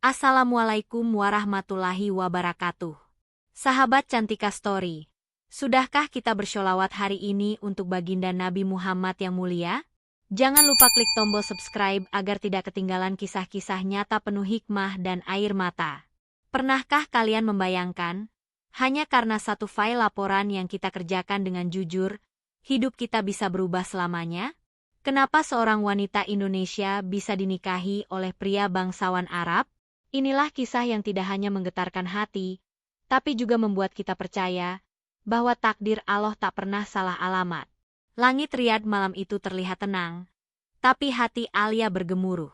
Assalamualaikum warahmatullahi wabarakatuh. Sahabat Cantika Story, sudahkah kita bersholawat hari ini untuk baginda Nabi Muhammad yang mulia? Jangan lupa klik tombol subscribe agar tidak ketinggalan kisah-kisah nyata penuh hikmah dan air mata. Pernahkah kalian membayangkan, hanya karena satu file laporan yang kita kerjakan dengan jujur, hidup kita bisa berubah selamanya? Kenapa seorang wanita Indonesia bisa dinikahi oleh pria bangsawan Arab? Inilah kisah yang tidak hanya menggetarkan hati, tapi juga membuat kita percaya bahwa takdir Allah tak pernah salah alamat. Langit Riyadh malam itu terlihat tenang, tapi hati Alia bergemuruh.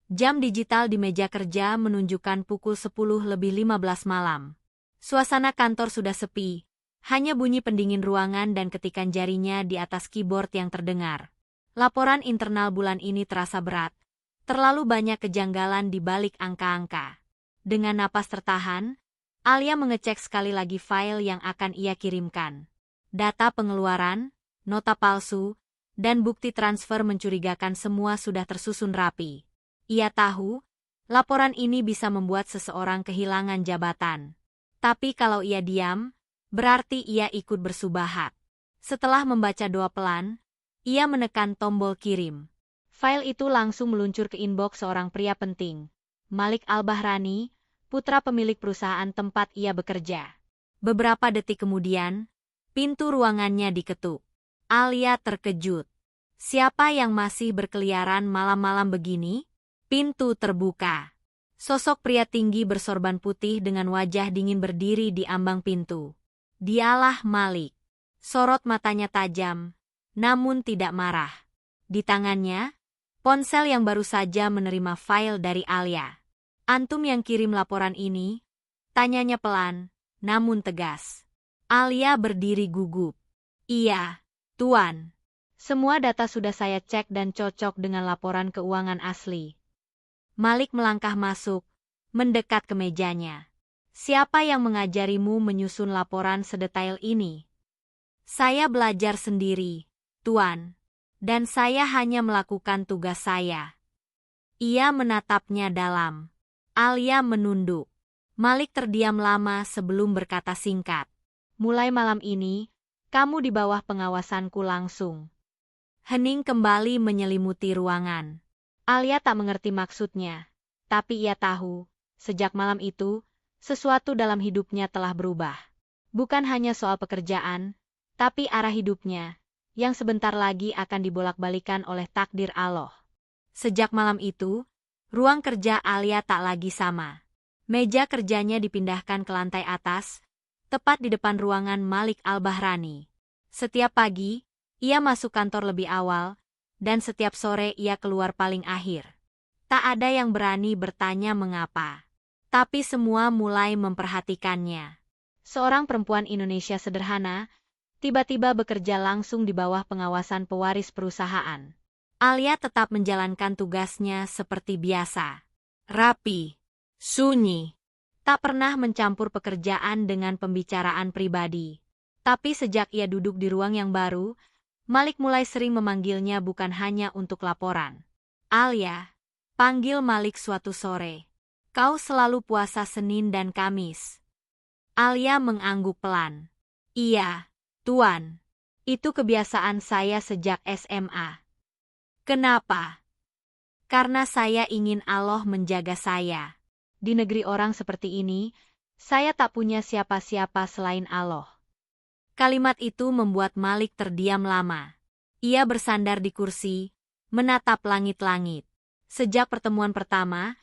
Jam digital di meja kerja menunjukkan pukul 10:15 malam. Suasana kantor sudah sepi, hanya bunyi pendingin ruangan dan ketikan jarinya di atas keyboard yang terdengar. Laporan internal bulan ini terasa berat. Terlalu banyak kejanggalan di balik angka-angka. Dengan napas tertahan, Alia mengecek sekali lagi file yang akan ia kirimkan. Data pengeluaran, nota palsu, dan bukti transfer mencurigakan semua sudah tersusun rapi. Ia tahu, laporan ini bisa membuat seseorang kehilangan jabatan. Tapi kalau ia diam, berarti ia ikut bersubahat. Setelah membaca doa pelan, ia menekan tombol kirim. File itu langsung meluncur ke inbox seorang pria penting, Malik Al-Bahrani, putra pemilik perusahaan tempat ia bekerja. Beberapa detik kemudian, pintu ruangannya diketuk. Alia terkejut. Siapa yang masih berkeliaran malam-malam begini? Pintu terbuka. Sosok pria tinggi bersorban putih dengan wajah dingin berdiri di ambang pintu. Dialah Malik. Sorot matanya tajam, namun tidak marah. Di tangannya, ponsel yang baru saja menerima file dari Alia. Antum yang kirim laporan ini? Tanyanya pelan, namun tegas. Alia berdiri gugup. Iya, Tuan. Semua data sudah saya cek dan cocok dengan laporan keuangan asli. Malik melangkah masuk, mendekat ke mejanya. Siapa yang mengajarimu menyusun laporan sedetail ini? Saya belajar sendiri, Tuan. Dan saya hanya melakukan tugas saya. Ia menatapnya dalam. Alia menunduk. Malik terdiam lama sebelum berkata singkat. Mulai malam ini, kamu di bawah pengawasanku langsung. Hening kembali menyelimuti ruangan. Alia tak mengerti maksudnya, tapi ia tahu, sejak malam itu, sesuatu dalam hidupnya telah berubah. Bukan hanya soal pekerjaan, tapi arah hidupnya, yang sebentar lagi akan dibolak-balikan oleh takdir Allah. Sejak malam itu, ruang kerja Alia tak lagi sama. Meja kerjanya dipindahkan ke lantai atas, tepat di depan ruangan Malik Al-Bahrani. Setiap pagi, ia masuk kantor lebih awal, dan setiap sore ia keluar paling akhir. Tak ada yang berani bertanya mengapa. Tapi semua mulai memperhatikannya. Seorang perempuan Indonesia sederhana, tiba-tiba bekerja langsung di bawah pengawasan pewaris perusahaan. Alia tetap menjalankan tugasnya seperti biasa. Rapi, sunyi, tak pernah mencampur pekerjaan dengan pembicaraan pribadi. Tapi sejak ia duduk di ruang yang baru, Malik mulai sering memanggilnya bukan hanya untuk laporan. Alia, panggil Malik suatu sore. Kau selalu puasa Senin dan Kamis. Alia mengangguk pelan. Iya, Tuan, itu kebiasaan saya sejak SMA. Kenapa? Karena saya ingin Allah menjaga saya. Di negeri orang seperti ini, saya tak punya siapa-siapa selain Allah. Kalimat itu membuat Malik terdiam lama. Ia bersandar di kursi, menatap langit-langit. Sejak pertemuan pertama,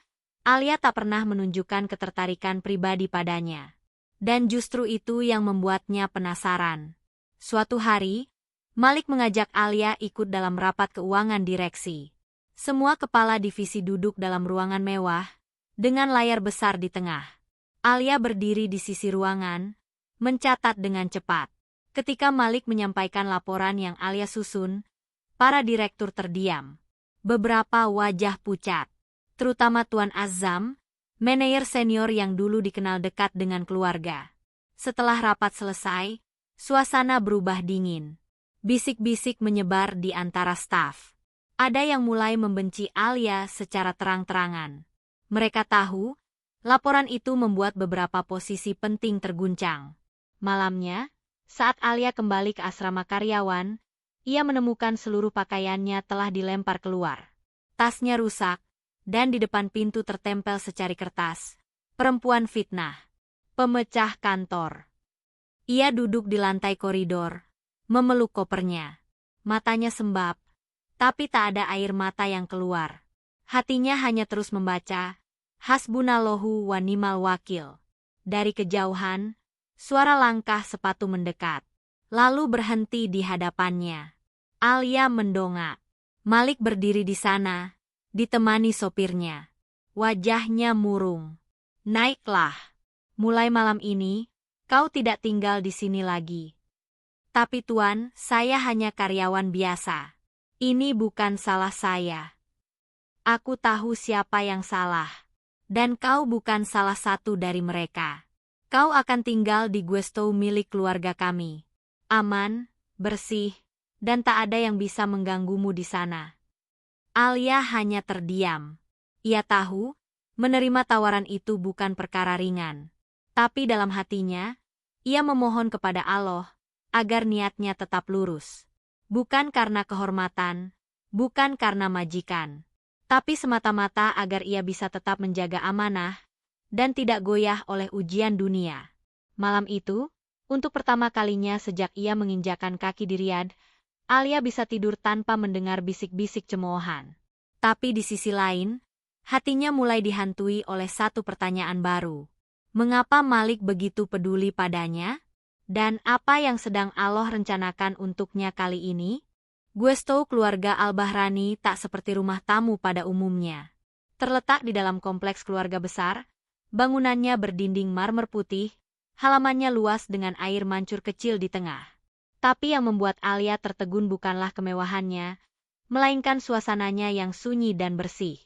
Alia tak pernah menunjukkan ketertarikan pribadi padanya. Dan justru itu yang membuatnya penasaran. Suatu hari, Malik mengajak Alia ikut dalam rapat keuangan direksi. Semua kepala divisi duduk dalam ruangan mewah, dengan layar besar di tengah. Alia berdiri di sisi ruangan, mencatat dengan cepat. Ketika Malik menyampaikan laporan yang Alia susun, para direktur terdiam. Beberapa wajah pucat, terutama Tuan Azam, manajer senior yang dulu dikenal dekat dengan keluarga. Setelah rapat selesai, suasana berubah dingin. Bisik-bisik menyebar di antara staf. Ada yang mulai membenci Alia secara terang-terangan. Mereka tahu, Laporan itu membuat beberapa posisi penting terguncang. Malamnya, saat Alia kembali ke asrama karyawan, ia menemukan seluruh pakaiannya telah dilempar keluar. Tasnya rusak, dan di depan pintu tertempel secari kertas. Perempuan fitnah. Pemecah kantor. Ia duduk di lantai koridor, memeluk kopernya. Matanya sembab, tapi tak ada air mata yang keluar. Hatinya hanya terus membaca, Hasbunallahu wa ni'mal wakil. Dari kejauhan, suara langkah sepatu mendekat, lalu berhenti di hadapannya. Alia mendongak. Malik berdiri di sana, ditemani sopirnya. Wajahnya murung. Naiklah. Mulai malam ini, kau tidak tinggal di sini lagi. Tapi Tuan, saya hanya karyawan biasa. Ini bukan salah saya. Aku tahu siapa yang salah. Dan kau bukan salah satu dari mereka. Kau akan tinggal di guesto milik keluarga kami. Aman, bersih, dan tak ada yang bisa mengganggumu di sana. Alia hanya terdiam. Ia tahu, menerima tawaran itu bukan perkara ringan. Tapi dalam hatinya, ia memohon kepada Allah, agar niatnya tetap lurus. Bukan karena kehormatan, bukan karena majikan. Tapi semata-mata agar ia bisa tetap menjaga amanah, dan tidak goyah oleh ujian dunia. Malam itu, untuk pertama kalinya sejak ia menginjakan kaki di Riyadh, Alia bisa tidur tanpa mendengar bisik-bisik cemoohan. Tapi di sisi lain, hatinya mulai dihantui oleh satu pertanyaan baru. Mengapa Malik begitu peduli padanya? Dan apa yang sedang Allah rencanakan untuknya kali ini? Guesto keluarga Al-Bahrani tak seperti rumah tamu pada umumnya. Terletak di dalam kompleks keluarga besar, bangunannya berdinding marmer putih, halamannya luas dengan air mancur kecil di tengah. Tapi yang membuat Alia tertegun bukanlah kemewahannya, melainkan suasananya yang sunyi dan bersih.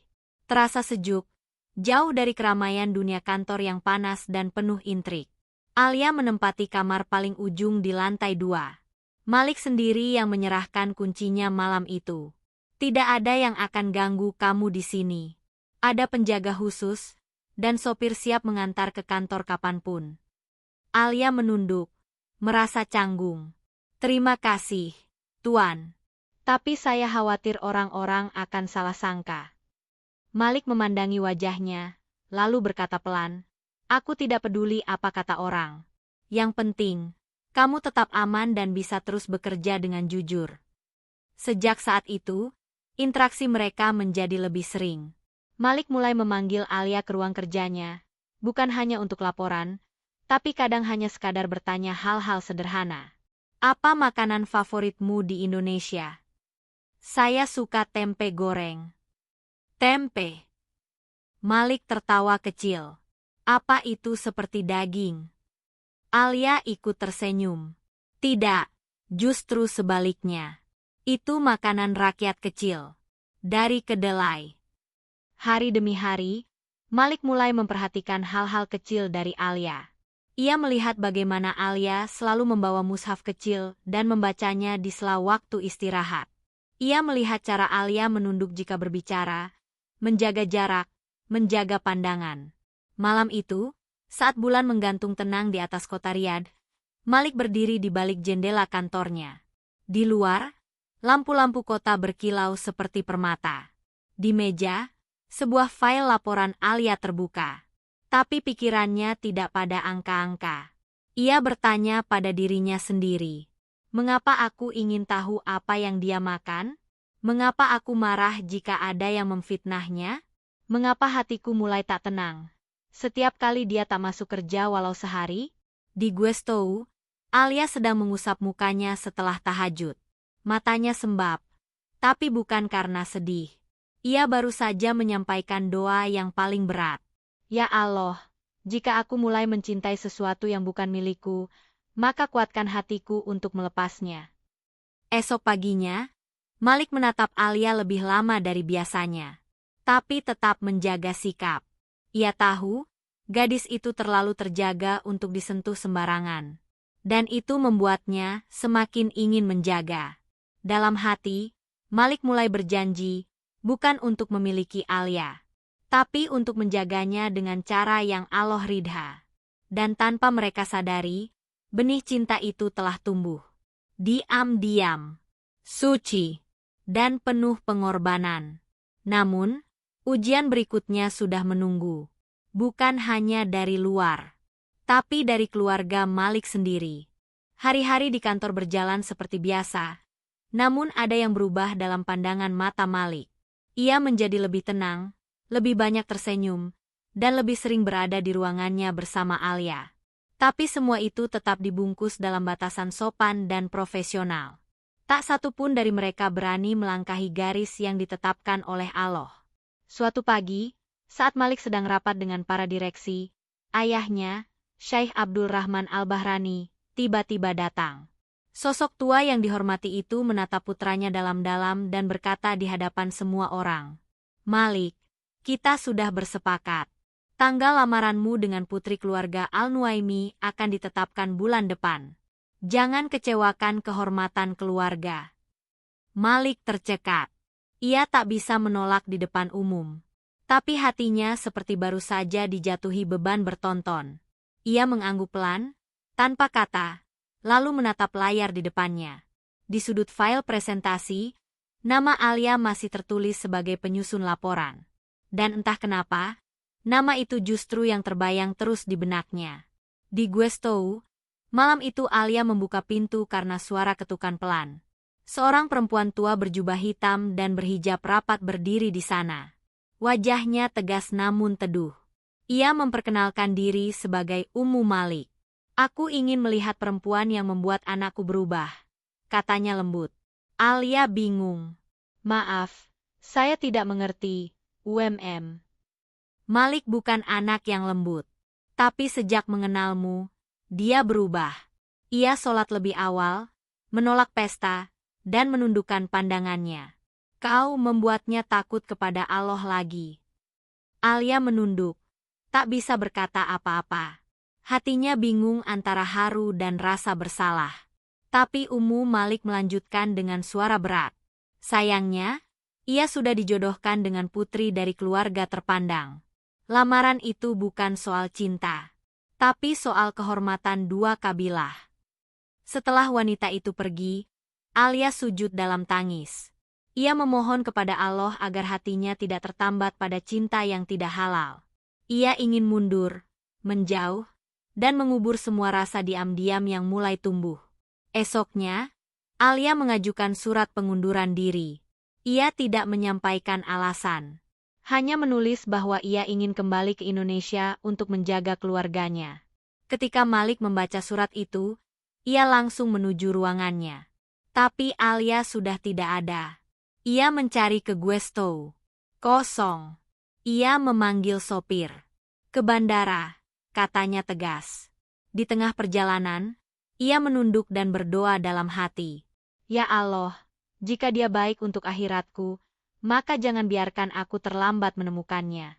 Terasa sejuk, jauh dari keramaian dunia kantor yang panas dan penuh intrik. Alia menempati kamar paling ujung di lantai 2. Malik sendiri yang menyerahkan kuncinya malam itu. Tidak ada yang akan ganggu kamu di sini. Ada penjaga khusus, dan sopir siap mengantar ke kantor kapanpun. Alia menunduk, merasa canggung. Terima kasih, Tuan. Tapi saya khawatir orang-orang akan salah sangka. Malik memandangi wajahnya, lalu berkata pelan, aku tidak peduli apa kata orang. Yang penting, kamu tetap aman dan bisa terus bekerja dengan jujur. Sejak saat itu, interaksi mereka menjadi lebih sering. Malik mulai memanggil Alia ke ruang kerjanya, bukan hanya untuk laporan, tapi kadang hanya sekadar bertanya hal-hal sederhana. Apa makanan favoritmu di Indonesia? Saya suka tempe goreng. Tempe. Malik tertawa kecil. Apa itu seperti daging? Alia ikut tersenyum. Tidak, justru sebaliknya. Itu makanan rakyat kecil. Dari kedelai. Hari demi hari, Malik mulai memperhatikan hal-hal kecil dari Alia. Ia melihat bagaimana Alia selalu membawa mushaf kecil dan membacanya di sela waktu istirahat. Ia melihat cara Alia menunduk jika berbicara, menjaga jarak, menjaga pandangan. Malam itu, saat bulan menggantung tenang di atas kota Riyadh, Malik berdiri di balik jendela kantornya. Di luar, lampu-lampu kota berkilau seperti permata. Di meja, sebuah file laporan Alia terbuka. Tapi pikirannya tidak pada angka-angka. Ia bertanya pada dirinya sendiri. Mengapa aku ingin tahu apa yang dia makan? Mengapa aku marah jika ada yang memfitnahnya? Mengapa hatiku mulai tak tenang? Setiap kali dia tak masuk kerja walau sehari, di guesto, Alia sedang mengusap mukanya setelah tahajud. Matanya sembab, tapi bukan karena sedih. Ia baru saja menyampaikan doa yang paling berat. Ya Allah, jika aku mulai mencintai sesuatu yang bukan milikku, maka kuatkan hatiku untuk melepasnya. Esok paginya, Malik menatap Alia lebih lama dari biasanya, tapi tetap menjaga sikap. Ia tahu, gadis itu terlalu terjaga untuk disentuh sembarangan. Dan itu membuatnya semakin ingin menjaga. Dalam hati, Malik mulai berjanji, bukan untuk memiliki Alia, tapi untuk menjaganya dengan cara yang Allah ridha. Dan tanpa mereka sadari, benih cinta itu telah tumbuh. Diam-diam, suci, dan penuh pengorbanan. Namun, ujian berikutnya sudah menunggu. Bukan hanya dari luar, tapi dari keluarga Malik sendiri. Hari-hari di kantor berjalan seperti biasa, namun ada yang berubah dalam pandangan mata Malik. Ia menjadi lebih tenang, lebih banyak tersenyum, dan lebih sering berada di ruangannya bersama Alia. Tapi semua itu tetap dibungkus dalam batasan sopan dan profesional. Tak satu pun dari mereka berani melangkahi garis yang ditetapkan oleh Allah. Suatu pagi, saat Malik sedang rapat dengan para direksi, ayahnya, Syekh Abdul Rahman Al-Bahrani, tiba-tiba datang. Sosok tua yang dihormati itu menatap putranya dalam-dalam dan berkata di hadapan semua orang, "Malik, kita sudah bersepakat. Tanggal lamaranmu dengan putri keluarga Al-Nuaimi akan ditetapkan bulan depan. Jangan kecewakan kehormatan keluarga." Malik tercekat. Ia tak bisa menolak di depan umum. Tapi hatinya seperti baru saja dijatuhi beban bertonton. Ia mengangguk pelan, tanpa kata, lalu menatap layar di depannya. Di sudut file presentasi, nama Alia masih tertulis sebagai penyusun laporan. Dan entah kenapa, nama itu justru yang terbayang terus di benaknya. Di Guestou, malam itu Alia membuka pintu karena suara ketukan pelan. Seorang perempuan tua berjubah hitam dan berhijab rapat berdiri di sana. Wajahnya tegas namun teduh. Ia memperkenalkan diri sebagai Ummu Malik. "Aku ingin melihat perempuan yang membuat anakku berubah," katanya lembut. Alia bingung. "Maaf, saya tidak mengerti, UMM." Malik bukan anak yang lembut. Tapi sejak mengenalmu, dia berubah. Ia sholat lebih awal, menolak pesta, dan menundukkan pandangannya. Kau membuatnya takut kepada Allah lagi. Alia menunduk, tak bisa berkata apa-apa. Hatinya bingung antara haru dan rasa bersalah. Tapi Ummu Malik melanjutkan dengan suara berat. Sayangnya, ia sudah dijodohkan dengan putri dari keluarga terpandang. Lamaran itu bukan soal cinta, tapi soal kehormatan dua kabilah. Setelah wanita itu pergi, Alia sujud dalam tangis. Ia memohon kepada Allah agar hatinya tidak tertambat pada cinta yang tidak halal. Ia ingin mundur, menjauh, dan mengubur semua rasa diam-diam yang mulai tumbuh. Esoknya, Alia mengajukan surat pengunduran diri. Ia tidak menyampaikan alasan. Hanya menulis bahwa ia ingin kembali ke Indonesia untuk menjaga keluarganya. Ketika Malik membaca surat itu, ia langsung menuju ruangannya. Tapi Alia sudah tidak ada. Ia mencari ke Guestou. Kosong. Ia memanggil sopir. "Ke bandara," katanya tegas. Di tengah perjalanan, ia menunduk dan berdoa dalam hati. "Ya Allah, jika dia baik untuk akhiratku, maka jangan biarkan aku terlambat menemukannya."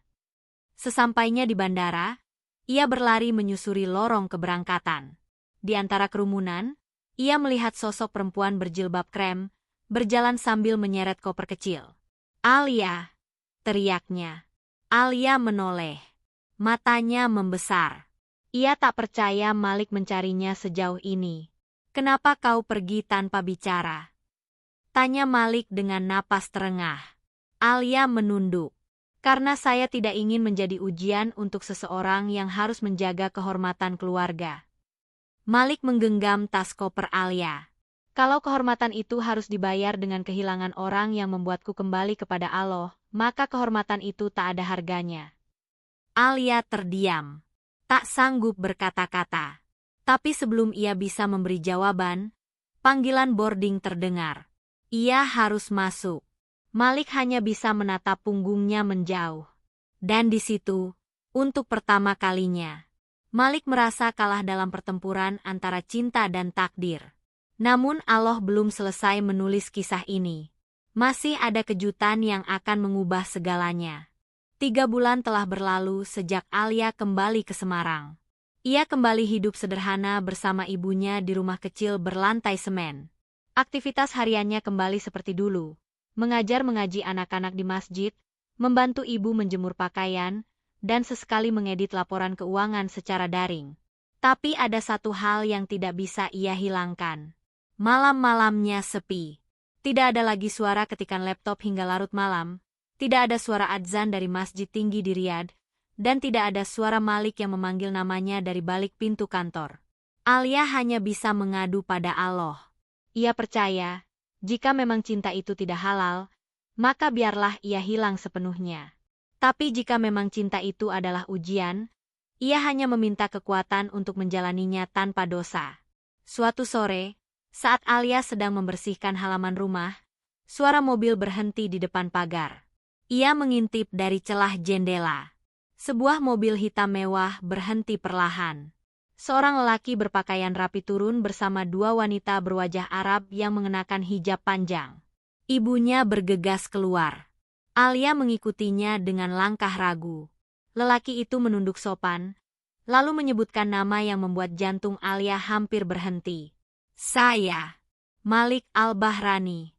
Sesampainya di bandara, ia berlari menyusuri lorong keberangkatan. Di antara kerumunan, ia melihat sosok perempuan berjilbab krem, berjalan sambil menyeret koper kecil. "Alia!" teriaknya. Alia menoleh. Matanya membesar. Ia tak percaya Malik mencarinya sejauh ini. "Kenapa kau pergi tanpa bicara?" tanya Malik dengan napas terengah. Alia menunduk. "Karena saya tidak ingin menjadi ujian untuk seseorang yang harus menjaga kehormatan keluarga." Malik menggenggam tas koper Alia. "Kalau kehormatan itu harus dibayar dengan kehilangan orang yang membuatku kembali kepada Allah, maka kehormatan itu tak ada harganya." Alia terdiam. Tak sanggup berkata-kata. Tapi sebelum ia bisa memberi jawaban, panggilan boarding terdengar. Ia harus masuk. Malik hanya bisa menatap punggungnya menjauh. Dan di situ, untuk pertama kalinya, Malik merasa kalah dalam pertempuran antara cinta dan takdir. Namun Allah belum selesai menulis kisah ini. Masih ada kejutan yang akan mengubah segalanya. 3 bulan telah berlalu sejak Alia kembali ke Semarang. Ia kembali hidup sederhana bersama ibunya di rumah kecil berlantai semen. Aktivitas hariannya kembali seperti dulu. Mengajar mengaji anak-anak di masjid, membantu ibu menjemur pakaian, dan sesekali mengedit laporan keuangan secara daring. Tapi ada satu hal yang tidak bisa ia hilangkan. Malam-malamnya sepi. Tidak ada lagi suara ketikan laptop hingga larut malam, tidak ada suara adzan dari masjid tinggi di Riyadh, dan tidak ada suara Malik yang memanggil namanya dari balik pintu kantor. Alia hanya bisa mengadu pada Allah. Ia percaya, jika memang cinta itu tidak halal, maka biarlah ia hilang sepenuhnya. Tapi jika memang cinta itu adalah ujian, ia hanya meminta kekuatan untuk menjalaninya tanpa dosa. Suatu sore, saat Alia sedang membersihkan halaman rumah, suara mobil berhenti di depan pagar. Ia mengintip dari celah jendela. Sebuah mobil hitam mewah berhenti perlahan. Seorang lelaki berpakaian rapi turun bersama dua wanita berwajah Arab yang mengenakan hijab panjang. Ibunya bergegas keluar. Alia mengikutinya dengan langkah ragu. Lelaki itu menunduk sopan, lalu menyebutkan nama yang membuat jantung Alia hampir berhenti. Saya, Malik Al-Bahrani.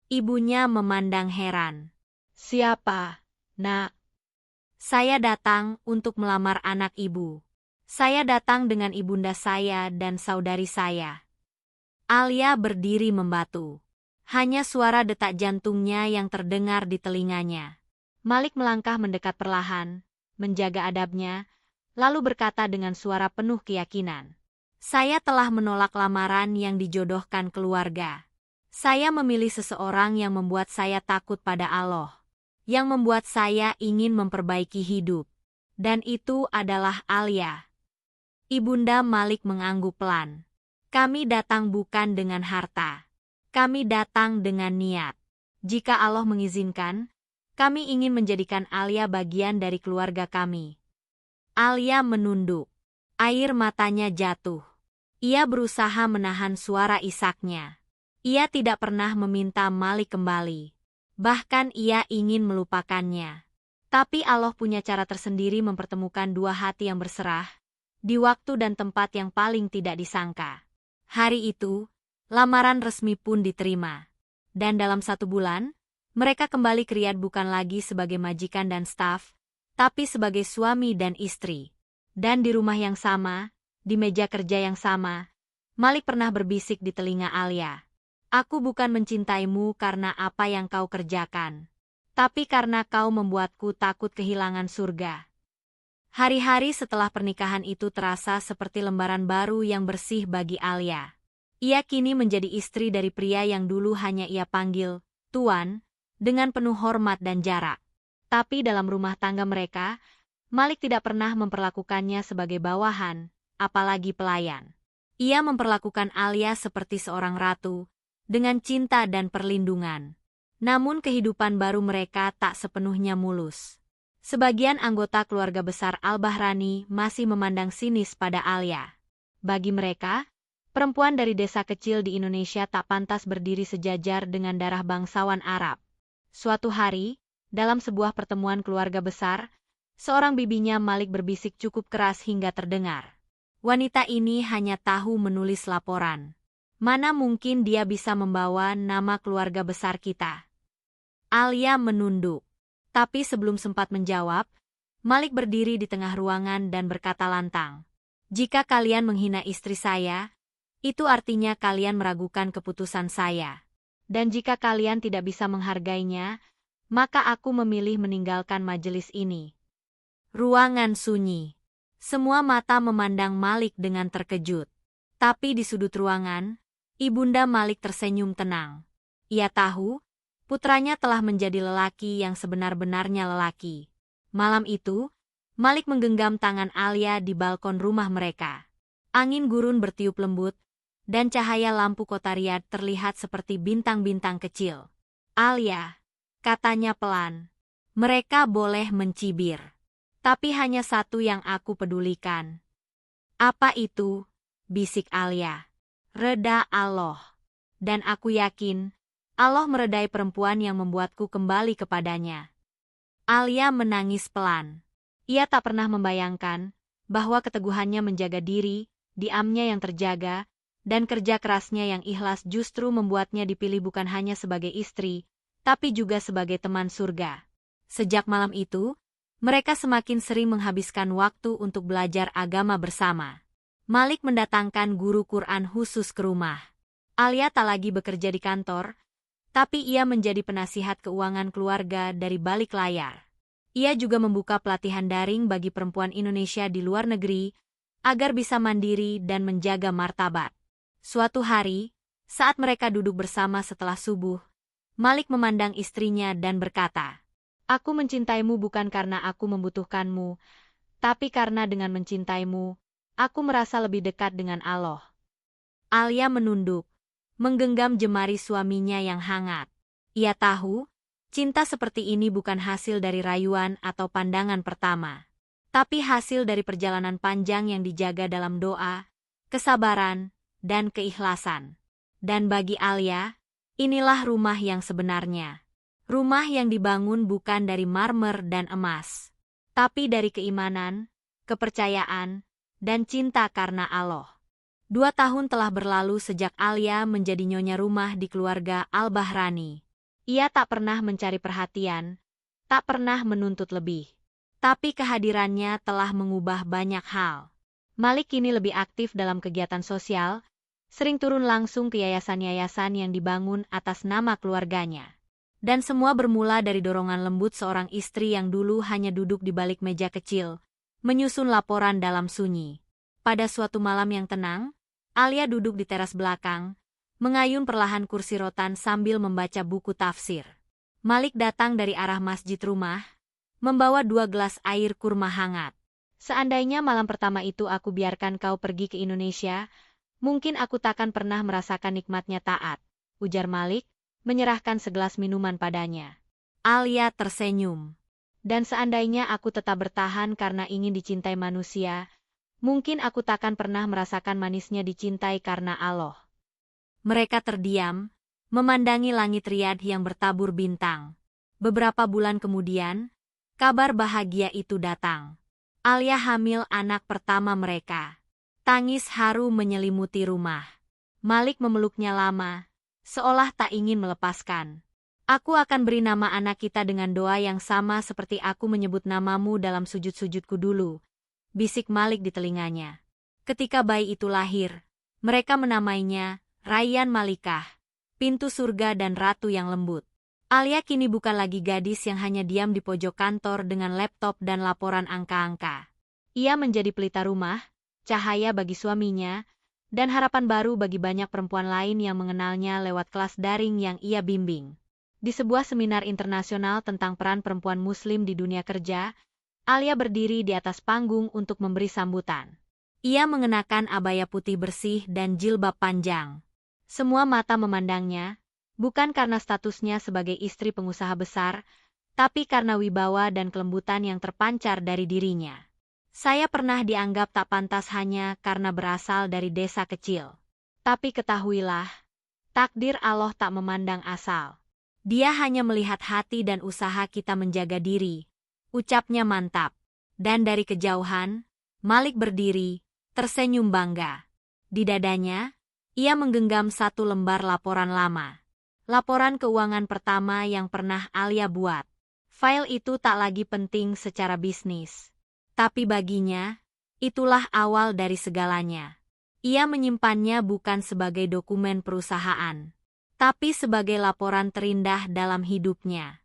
Ibunya memandang heran. Siapa, Nak? Saya datang untuk melamar anak ibu. Saya datang dengan ibunda saya dan saudari saya. Alia berdiri membatu. Hanya suara detak jantungnya yang terdengar di telinganya. Malik melangkah mendekat perlahan, menjaga adabnya, lalu berkata dengan suara penuh keyakinan. Saya telah menolak lamaran yang dijodohkan keluarga. Saya memilih seseorang yang membuat saya takut pada Allah, yang membuat saya ingin memperbaiki hidup. Dan itu adalah Alia. Ibunda Malik mengangguk pelan. Kami datang bukan dengan harta. Kami datang dengan niat. Jika Allah mengizinkan, kami ingin menjadikan Alia bagian dari keluarga kami. Alia menunduk. Air matanya jatuh. Ia berusaha menahan suara isaknya. Ia tidak pernah meminta Malik kembali. Bahkan ia ingin melupakannya. Tapi Allah punya cara tersendiri mempertemukan dua hati yang berserah, di waktu dan tempat yang paling tidak disangka. Hari itu, lamaran resmi pun diterima. Dan dalam 1 bulan, mereka kembali ke Riyadh bukan lagi sebagai majikan dan staf, tapi sebagai suami dan istri. Dan di rumah yang sama, di meja kerja yang sama, Malik pernah berbisik di telinga Alia. Aku bukan mencintaimu karena apa yang kau kerjakan, tapi karena kau membuatku takut kehilangan surga. Hari-hari setelah pernikahan itu terasa seperti lembaran baru yang bersih bagi Alia. Ia kini menjadi istri dari pria yang dulu hanya ia panggil Tuan, dengan penuh hormat dan jarak. Tapi dalam rumah tangga mereka, Malik tidak pernah memperlakukannya sebagai bawahan, apalagi pelayan. Ia memperlakukan Alia seperti seorang ratu, dengan cinta dan perlindungan. Namun kehidupan baru mereka tak sepenuhnya mulus. Sebagian anggota keluarga besar Al-Bahrani masih memandang sinis pada Alia. Bagi mereka, perempuan dari desa kecil di Indonesia tak pantas berdiri sejajar dengan darah bangsawan Arab. Suatu hari, dalam sebuah pertemuan keluarga besar, seorang bibinya Malik berbisik cukup keras hingga terdengar. Wanita ini hanya tahu menulis laporan. Mana mungkin dia bisa membawa nama keluarga besar kita? Alia menunduk. Tapi sebelum sempat menjawab, Malik berdiri di tengah ruangan dan berkata lantang. Jika kalian menghina istri saya, itu artinya kalian meragukan keputusan saya. Dan jika kalian tidak bisa menghargainya, maka aku memilih meninggalkan majelis ini. Ruangan sunyi. Semua mata memandang Malik dengan terkejut. Tapi di sudut ruangan, ibunda Malik tersenyum tenang. Ia tahu, putranya telah menjadi lelaki yang sebenar-benarnya lelaki. Malam itu, Malik menggenggam tangan Alia di balkon rumah mereka. Angin gurun bertiup lembut, dan cahaya lampu kota Riyadh terlihat seperti bintang-bintang kecil. Alia, katanya pelan, mereka boleh mencibir. Tapi hanya satu yang aku pedulikan. Apa itu? Bisik Alia. Reda Allah. Dan aku yakin, Allah meredai perempuan yang membuatku kembali kepadanya. Alia menangis pelan. Ia tak pernah membayangkan bahwa keteguhannya menjaga diri, diamnya yang terjaga, dan kerja kerasnya yang ikhlas justru membuatnya dipilih bukan hanya sebagai istri, tapi juga sebagai teman surga. Sejak malam itu, mereka semakin sering menghabiskan waktu untuk belajar agama bersama. Malik mendatangkan guru Quran khusus ke rumah. Alia tak lagi bekerja di kantor, tapi ia menjadi penasihat keuangan keluarga dari balik layar. Ia juga membuka pelatihan daring bagi perempuan Indonesia di luar negeri, agar bisa mandiri dan menjaga martabat. Suatu hari, saat mereka duduk bersama setelah subuh, Malik memandang istrinya dan berkata, "Aku mencintaimu bukan karena aku membutuhkanmu, tapi karena dengan mencintaimu, aku merasa lebih dekat dengan Allah." Alia menunduk, menggenggam jemari suaminya yang hangat. Ia tahu, cinta seperti ini bukan hasil dari rayuan atau pandangan pertama, tapi hasil dari perjalanan panjang yang dijaga dalam doa, kesabaran, dan keikhlasan. Dan bagi Alia, inilah rumah yang sebenarnya. Rumah yang dibangun bukan dari marmer dan emas, tapi dari keimanan, kepercayaan, dan cinta karena Allah. 2 tahun telah berlalu sejak Alia menjadi nyonya rumah di keluarga Al-Bahrani. Ia tak pernah mencari perhatian, tak pernah menuntut lebih. Tapi kehadirannya telah mengubah banyak hal. Malik kini lebih aktif dalam kegiatan sosial, sering turun langsung ke yayasan-yayasan yang dibangun atas nama keluarganya. Dan semua bermula dari dorongan lembut seorang istri yang dulu hanya duduk di balik meja kecil, menyusun laporan dalam sunyi. Pada suatu malam yang tenang, Alia duduk di teras belakang, mengayun perlahan kursi rotan sambil membaca buku tafsir. Malik datang dari arah masjid rumah, membawa 2 gelas air kurma hangat. "Seandainya malam pertama itu aku biarkan kau pergi ke Indonesia, mungkin aku takkan pernah merasakan nikmatnya taat," ujar Malik, menyerahkan segelas minuman padanya. Alia tersenyum. "Dan seandainya aku tetap bertahan karena ingin dicintai manusia, mungkin aku takkan pernah merasakan manisnya dicintai karena Allah." Mereka terdiam, memandangi langit Riyadh yang bertabur bintang. Beberapa bulan kemudian, kabar bahagia itu datang. Alia hamil anak pertama mereka. Tangis haru menyelimuti rumah. Malik memeluknya lama, seolah tak ingin melepaskan. "Aku akan beri nama anak kita dengan doa yang sama seperti aku menyebut namamu dalam sujud-sujudku dulu," bisik Malik di telinganya. Ketika bayi itu lahir, mereka menamainya Rayyan Malikah, pintu surga dan ratu yang lembut. Alia kini bukan lagi gadis yang hanya diam di pojok kantor dengan laptop dan laporan angka-angka. Ia menjadi pelita rumah, cahaya bagi suaminya, dan harapan baru bagi banyak perempuan lain yang mengenalnya lewat kelas daring yang ia bimbing. Di sebuah seminar internasional tentang peran perempuan Muslim di dunia kerja, Alia berdiri di atas panggung untuk memberi sambutan. Ia mengenakan abaya putih bersih dan jilbab panjang. Semua mata memandangnya, bukan karena statusnya sebagai istri pengusaha besar, tapi karena wibawa dan kelembutan yang terpancar dari dirinya. "Saya pernah dianggap tak pantas hanya karena berasal dari desa kecil. Tapi ketahuilah, takdir Allah tak memandang asal. Dia hanya melihat hati dan usaha kita menjaga diri," ucapnya mantap. Dan dari kejauhan, Malik berdiri, tersenyum bangga. Di dadanya, ia menggenggam 1 lembar laporan lama. Laporan keuangan pertama yang pernah Alia buat. File itu tak lagi penting secara bisnis. Tapi baginya, itulah awal dari segalanya. Ia menyimpannya bukan sebagai dokumen perusahaan, tapi sebagai laporan terindah dalam hidupnya.